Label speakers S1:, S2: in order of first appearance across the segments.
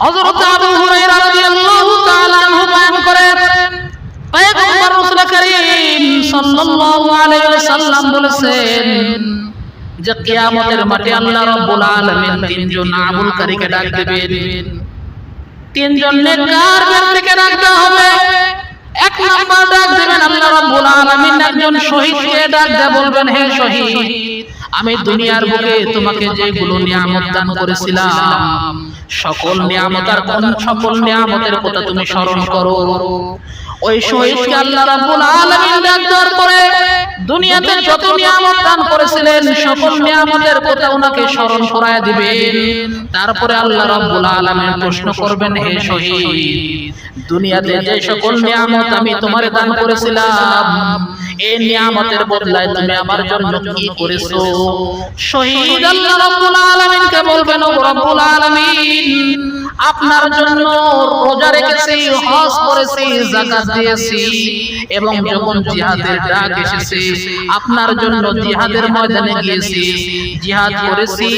S1: হযরত আবু হুরায়রা রাদিয়াল্লাহু তাআলা আনহু বয়ান করেন, পয়গম্বর রাসূল করিম সাল্লাল্লাহু আলাইহি ওয়াসাল্লাম বলেছেন যে কিয়ামতের মাঠে আল্লাহ রাব্বুল আলামিন তিনজন আমলকারীকে ডাক দিবেন। তিনজন নেককার ব্যক্তিকে ডাক দেওয়া হবে। এক নাম্বার ডাক দিবেন আল্লাহ রাব্বুল আলামিন একজন শহীদকে ডাক দিয়ে বলবেন, হে শহীদ, আমি দুনিয়ার বুকে তোমাকে যেগুলো নিয়ামত দান করেছিলাম সকল নিয়ামতের কথা তুমি স্মরণ করো। ওই শহীদকে আল্লাহ রাব্বুল আলামিন ডাক দেওয়ার পরে দুনিয়াতে যত নিয়ামত দান করেছিলেন সকল নিয়ামতের কথা ওনাকে স্মরণ করায় দিবেন। তারপরে আল্লাহ রাব্বুল আলামিন প্রশ্ন করবেন, হে শহীদ, দুনিয়াতে যে সকল নিয়ামত আমি তোমারে দান করেছিলাম এই নিয়ামতের বদলায় তুমি আমার জন্য কি করেছো? শহীদ আল্লাহ রাব্বুল আলামিনকে বলবেন, ও রাব্বুল আলামিন, আপনার জন্য রোজা রেখেছি, হজ করেছি, যাকাত দিয়েছি এবং যখন জিহাদের ডাক এসেছে আপনার জন্য জিহাদের ময়দানে গিয়েছি, জিহাদ করেছি,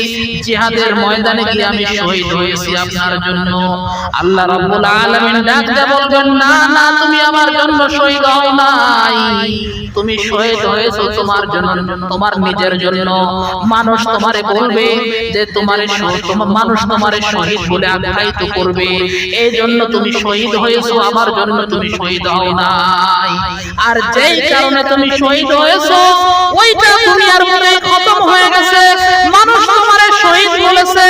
S1: জিহাদের ময়দানে গিয়ে আমি শহীদ হয়েছি আপনার জন্য। আল্লাহ রাব্বুল আলামিন ডাক দিয়ে বলবেন, না না, তুমি আমার জন্য শহীদ হও নাই, তুমি শহীদ হয়েছো তোমার জন্য, তোমার নিজের জন্য। মানুষ তোমারে বলবে যে মানুষ তোমারে শহীদ বলে আখ্যায়িত করবে, এই জন্য তুমি শহীদ হয়েছো, আমার জন্য তুমি শহীদ হও নাই। আর যেই কারণে তুমি শহীদ হয়েছো ওইটা দুনিয়ার মধ্যে খতম হয়ে গেছে, মানুষ তোমারে শহীদ বলেছে,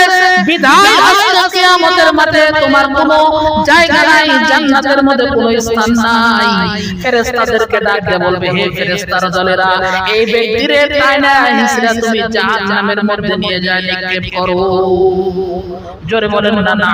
S1: বিধায় আজকে কিয়ামতের মাঠে তোমার কোনো জায়গা নাই, জান্নাতের মধ্যে কোনো স্থান নাই। ফেরেশতাদেরকে ডাক দিয়ে বলবে, হে ফেরেশতার দলেরা, এই ব্যক্তির টাইনা হিসরা তুমি জাহান্নামের মধ্যে নিয়ে যায় নিক্ষেপ করো। জোরে বলেন না না।